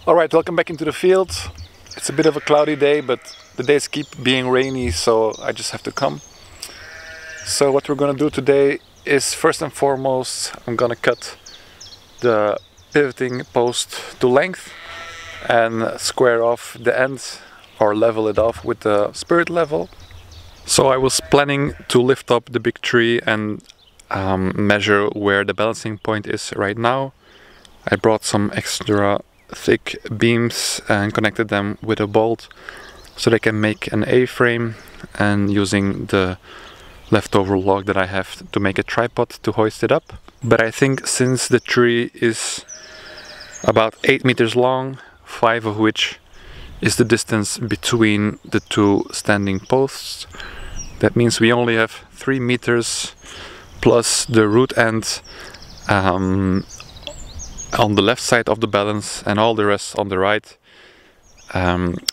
Alright, welcome back into the field. It's a bit of a cloudy day, but the days keep being rainy, so I just have to come. So what we're gonna do today is, first and foremost, I'm gonna cut the pivoting post to length and square off the ends or level it off with the spirit level. So I was planning to lift up the big tree and measure where the balancing point is right now. I brought some extra thick beams and connected them with a bolt so they can make an A-frame, and using the leftover log that I have to make a tripod to hoist it up. But I think since the tree is about 8 meters long, 5 of which is the distance between the two standing posts, that means we only have 3 meters plus the root end on the left side of the balance and all the rest on the right.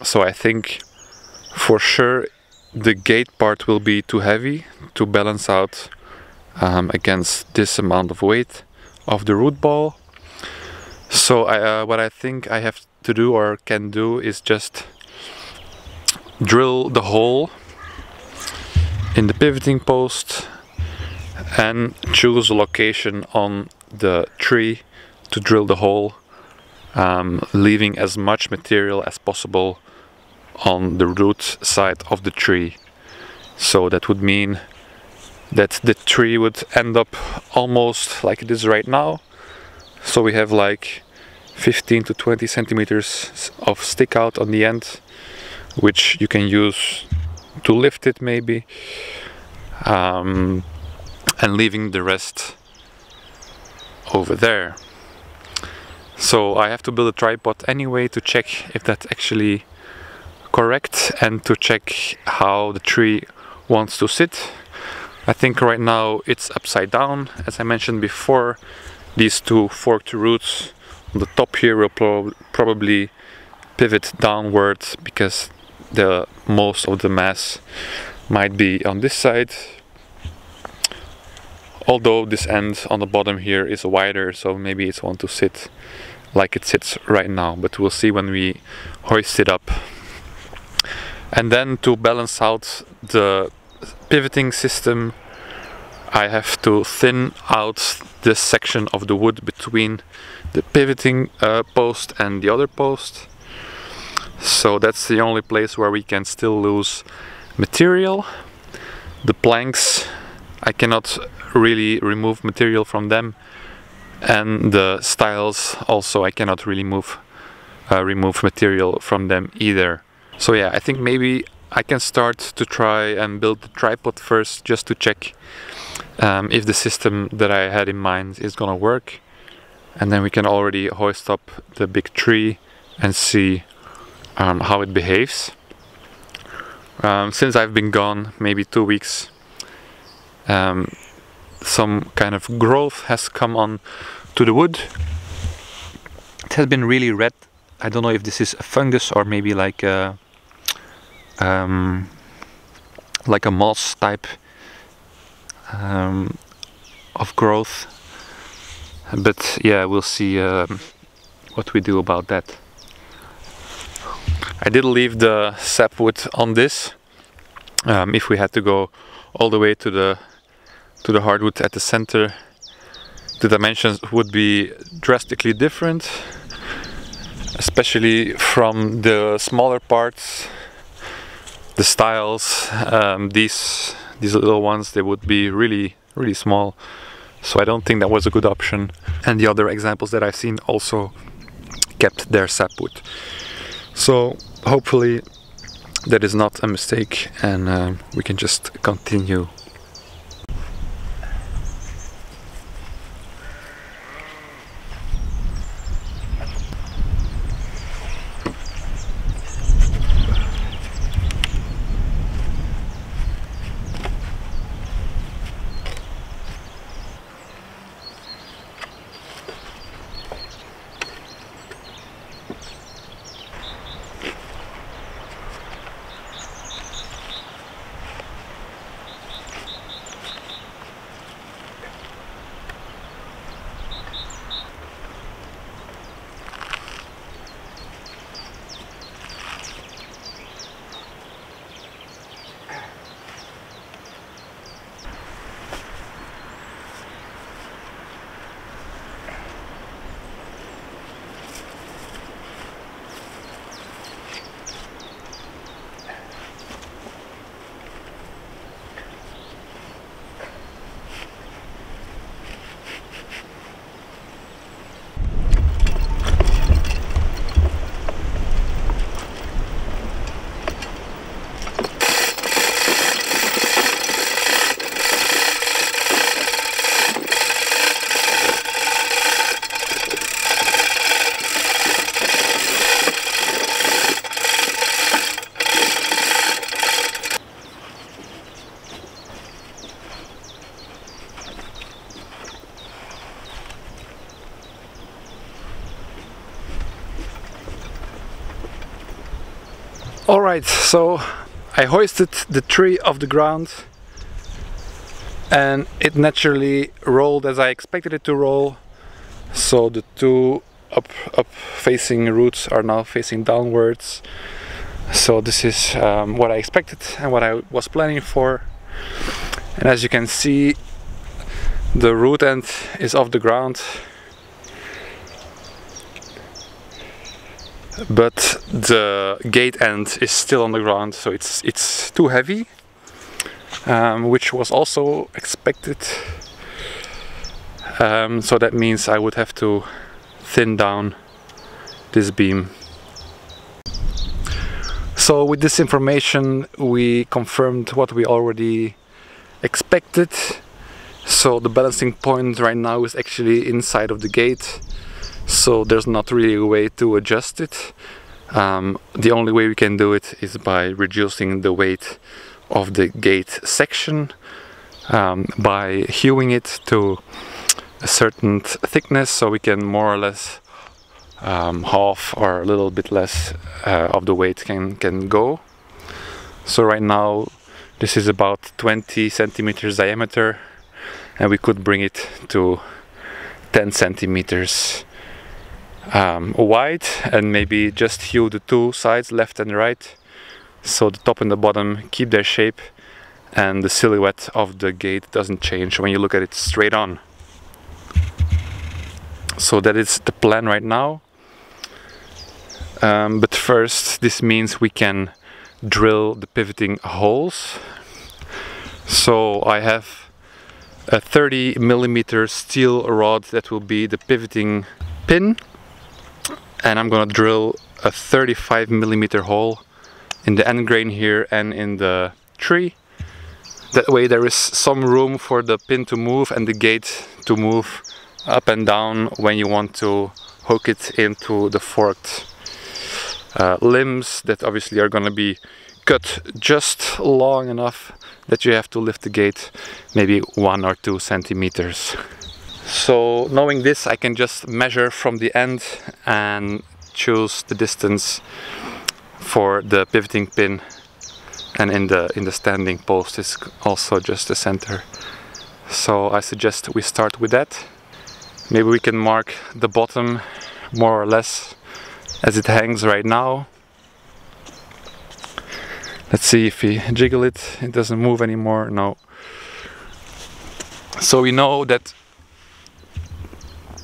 So I think for sure the gate part will be too heavy to balance out against this amount of weight of the root ball. So what I think I have to do or can do is just drill the hole in the pivoting post and choose a location on the tree to drill the hole, leaving as much material as possible on the root side of the tree. So that would mean that the tree would end up almost like it is right now. So we have like 15 to 20 centimeters of stick out on the end, which you can use to lift it maybe, and leaving the rest over there. So I have to build a tripod anyway to check if that's actually correct and to check how the tree wants to sit. I think right now it's upside down. As I mentioned before, these two forked roots on the top here will probably pivot downwards because the most of the mass might be on this side. Although this end on the bottom here is wider, so maybe it's want to sit like it sits right now, but we'll see when we hoist it up. And then to balance out the pivoting system, I have to thin out this section of the wood between the pivoting post and the other post. So that's the only place where we can still lose material. The planks, I cannot really remove material from them, and the stiles also I cannot really remove material from them either. So yeah, I think maybe I can start to try and build the tripod first, just to check if the system that I had in mind is gonna work, and then we can already hoist up the big tree and see how it behaves. Since I've been gone maybe 2 weeks, some kind of growth has come on to the wood. It has been really red. I don't know if this is a fungus or maybe like a moss type of growth, but yeah, we'll see what we do about that. I did leave the sapwood on this. If we had to go all the way to the hardwood at the center, the dimensions would be drastically different, especially from the smaller parts. The stiles, these little ones, they would be really small, so I don't think that was a good option. And the other examples that I've seen also kept their sapwood. So hopefully that is not a mistake, and we can just continue. Alright, so I hoisted the tree off the ground and it naturally rolled as I expected it to roll. So the two up facing roots are now facing downwards. So this is what I expected and what I was planning for. And as you can see, the root end is off the ground, but the gate end is still on the ground, so it's too heavy, which was also expected. So that means I would have to thin down this beam. So with this information we confirmed what we already expected. So the balancing point right now is actually inside of the gate, so there's not really a way to adjust it. The only way we can do it is by reducing the weight of the gate section, by hewing it to a certain thickness, so we can more or less half or a little bit less of the weight can go. So right now this is about 20 centimeters diameter, and we could bring it to 10 centimeters wide, and maybe just hew the two sides, left and right, so the top and the bottom keep their shape and the silhouette of the gate doesn't change when you look at it straight on. So that is the plan right now. But first this means we can drill the pivoting holes. So I have a 30mm steel rod that will be the pivoting pin, and I'm gonna drill a 35mm hole in the end grain here and in the tree. That way there is some room for the pin to move and the gate to move up and down when you want to hook it into the forked limbs that obviously are going to be cut just long enough that you have to lift the gate maybe 1 or 2 centimeters. So knowing this, I can just measure from the end and choose the distance for the pivoting pin, and in the standing post is also just the center. So I suggest we start with that. Maybe we can mark the bottom more or less as it hangs right now. Let's see if we jiggle it, it doesn't move anymore, no. So we know that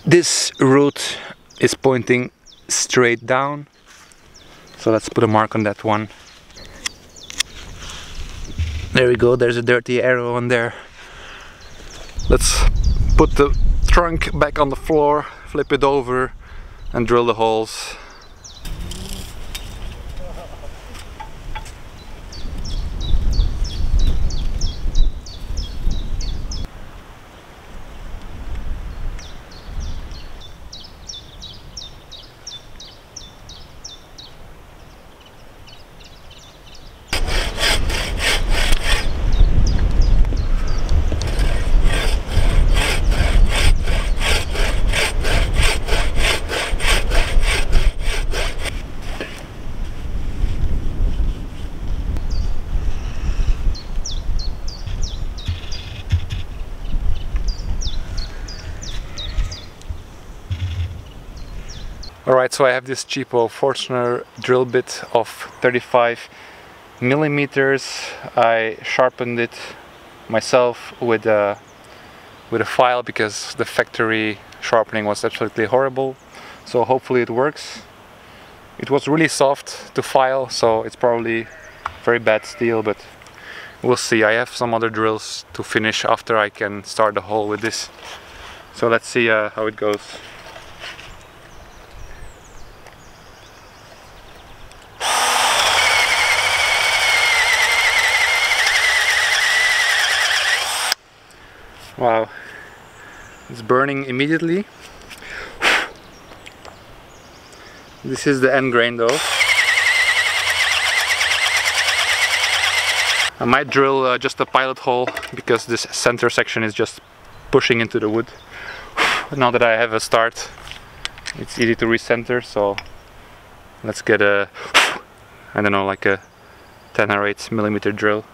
this root is pointing straight down, so let's put a mark on that one. There we go, there's a dirty arrow on there. Let's put the trunk back on the floor, flip it over and drill the holes. Alright, so I have this cheapo Forstner drill bit of 35mm. I sharpened it myself with a file because the factory sharpening was absolutely horrible. So hopefully it works. It was really soft to file, so it's probably very bad steel, but we'll see. I have some other drills to finish after I can start the hole with this. So let's see how it goes. Wow, it's burning immediately. This is the end grain though. I might drill just a pilot hole because this center section is just pushing into the wood. Now that I have a start, it's easy to recenter, so let's get a I don't know, like a 10 or 8 millimeter drill.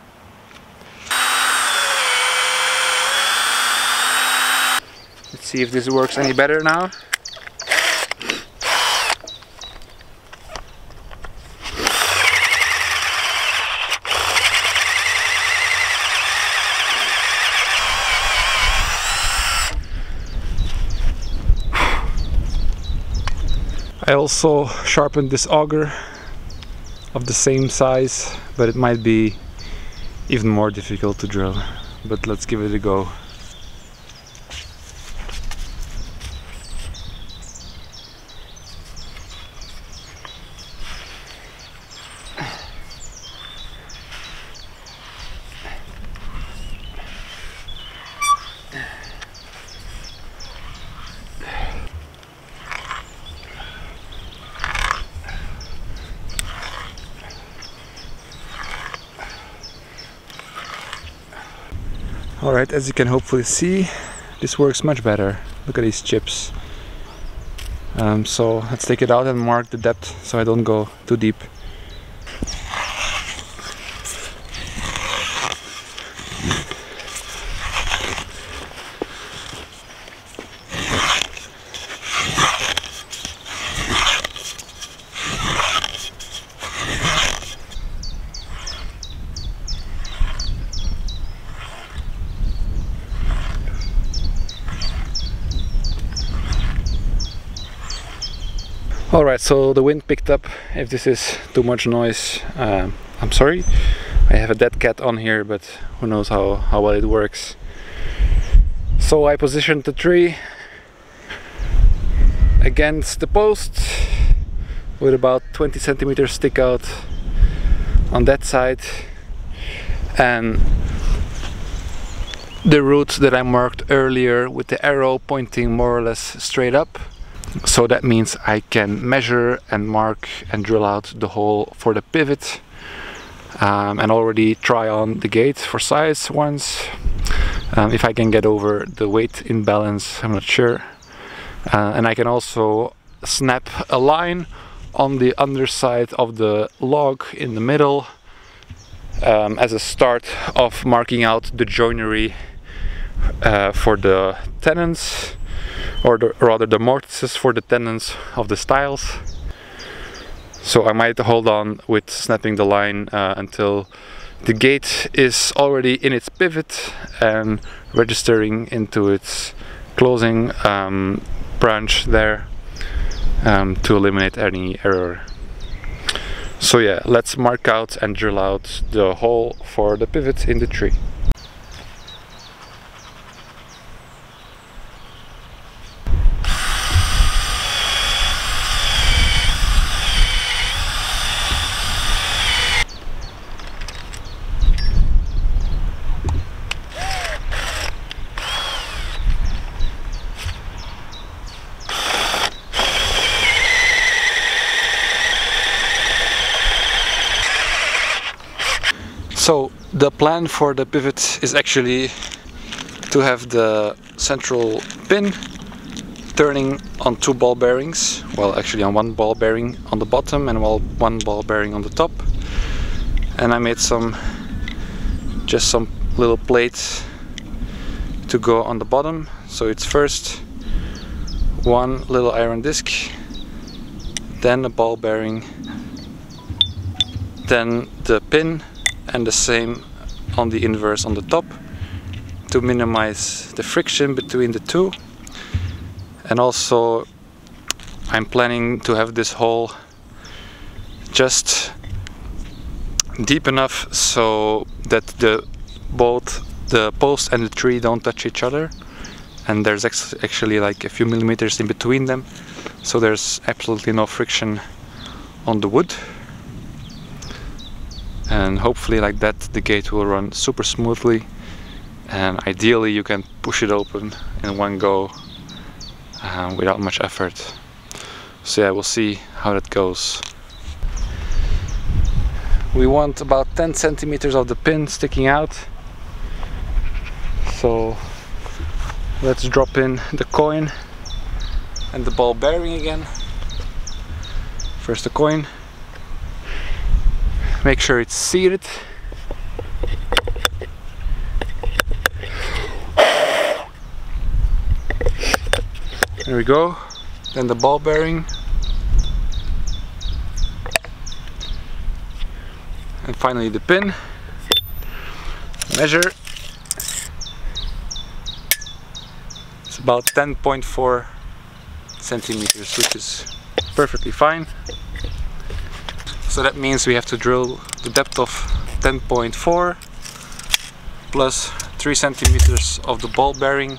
Let's see if this works any better now. I also sharpened this auger of the same size, but it might be even more difficult to drill. But let's give it a go. Alright, as you can hopefully see, this works much better. Look at these chips. So let's take it out and mark the depth so I don't go too deep. Alright, so the wind picked up. If this is too much noise, I'm sorry. I have a dead cat on here, but who knows how well it works. So I positioned the tree against the post with about 20 centimeters stick out on that side, and the route that I marked earlier with the arrow pointing more or less straight up. So that means I can measure and mark and drill out the hole for the pivot, and already try on the gate for size once. If I can get over the weight imbalance, I'm not sure. And I can also snap a line on the underside of the log in the middle as a start of marking out the joinery for the tenons, or rather the mortises for the tenons of the stiles. So I might hold on with snapping the line until the gate is already in its pivot and registering into its closing branch there, to eliminate any error. So yeah, let's mark out and drill out the hole for the pivot in the tree. So the plan for the pivot is actually to have the central pin turning on 2 ball bearings. Well, actually on 1 ball bearing on the bottom and 1 ball bearing on the top. And I made just some little plates to go on the bottom. So it's first 1 little iron disc, then a ball bearing, then the pin, and the same on the inverse on the top to minimize the friction between the two. And also I'm planning to have this hole just deep enough so that both the post and the tree don't touch each other, and there's actually like a few millimeters in between them, so there's absolutely no friction on the wood. And hopefully like that the gate will run super smoothly, and ideally you can push it open in one go without much effort. So yeah, we'll see how that goes. We want about 10 centimeters of the pin sticking out, so let's drop in the coin and the ball bearing again. First the coin. make sure it's seated. There we go. Then the ball bearing. And finally the pin. Measure. It's about 10.4 centimeters, which is perfectly fine. So that means we have to drill the depth of 10.4 plus 3 centimeters of the ball bearing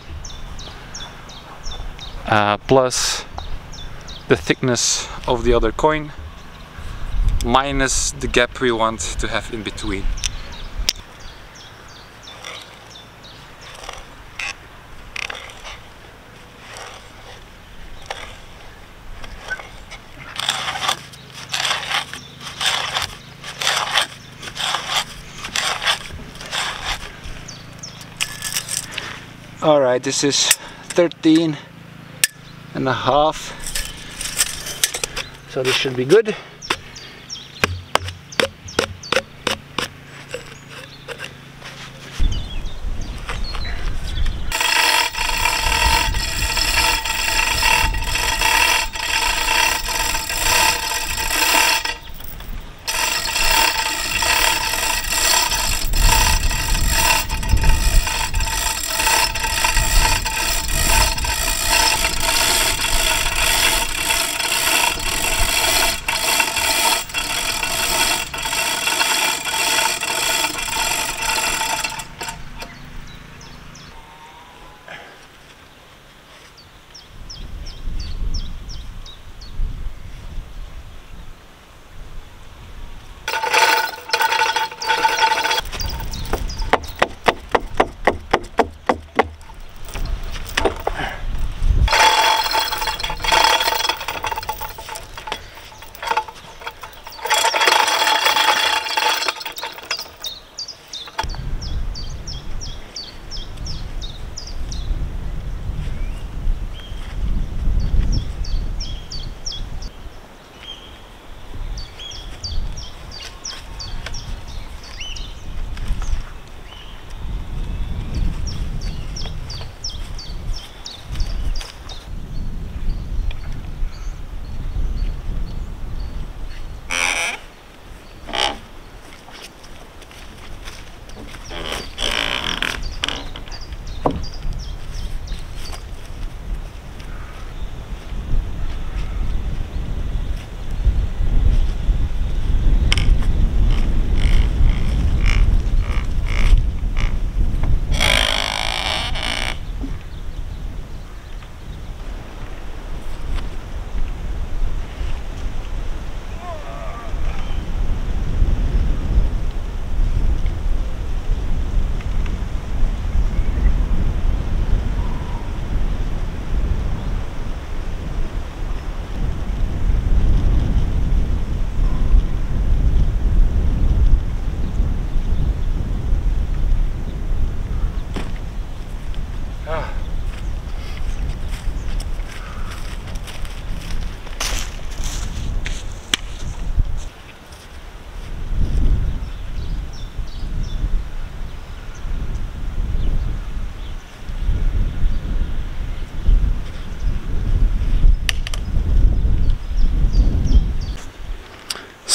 plus the thickness of the other coin minus the gap we want to have in between. Alright, this is 13 and a half, so this should be good.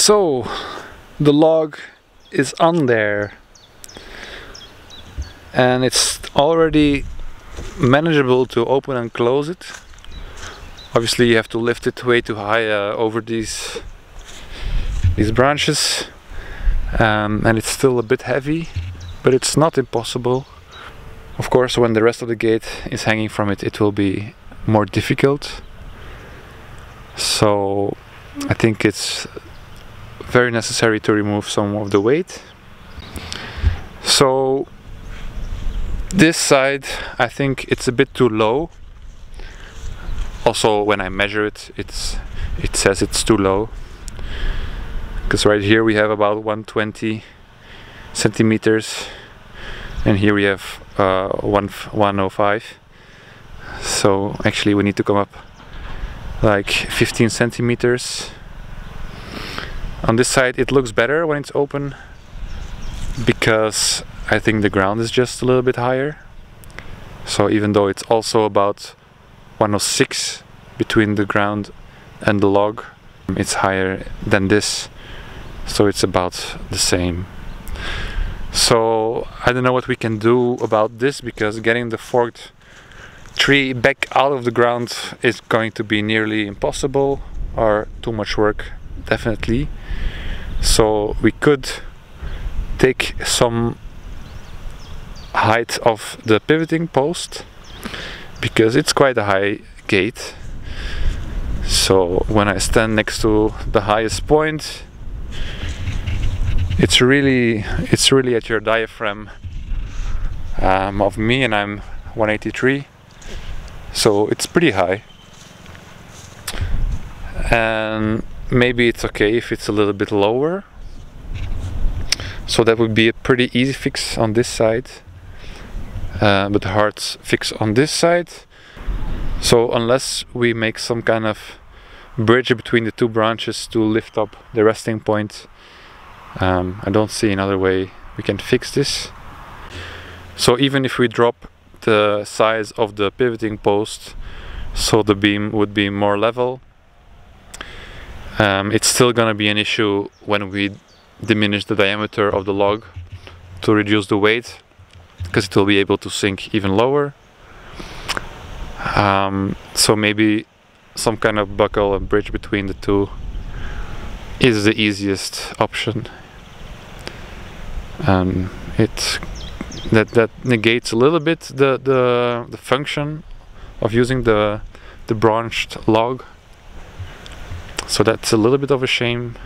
So the log is on there and it's already manageable to open and close it. Obviously you have to lift it way too high over these branches, and it's still a bit heavy, but it's not impossible. Of course, when the rest of the gate is hanging from it, it will be more difficult. So I think it's very necessary to remove some of the weight. So this side, I think it's a bit too low. Also, when I measure it, it says it's too low. Because right here we have about 120 centimeters, and here we have 105. So actually we need to come up like 15 centimeters. On this side it looks better when it's open, because I think the ground is just a little bit higher. So even though it's also about 106 between the ground and the log, it's higher than this, so it's about the same. So I don't know what we can do about this, because getting the forked tree back out of the ground is going to be nearly impossible, or too much work, definitely. So we could take some height of the pivoting post, because it's quite a high gate. So when I stand next to the highest point, it's really at your diaphragm of me, and I'm 183, so it's pretty high. And maybe it's okay if it's a little bit lower, so that would be a pretty easy fix on this side, but hard fix on this side. So unless we make some kind of bridge between the two branches to lift up the resting point, I don't see another way we can fix this. So even if we drop the size of the pivoting post so the beam would be more level, it's still gonna be an issue when we diminish the diameter of the log to reduce the weight, because it will be able to sink even lower. So maybe some kind of buckle, a bridge between the two, is the easiest option. That negates a little bit the function of using the branched log. So that's a little bit of a shame.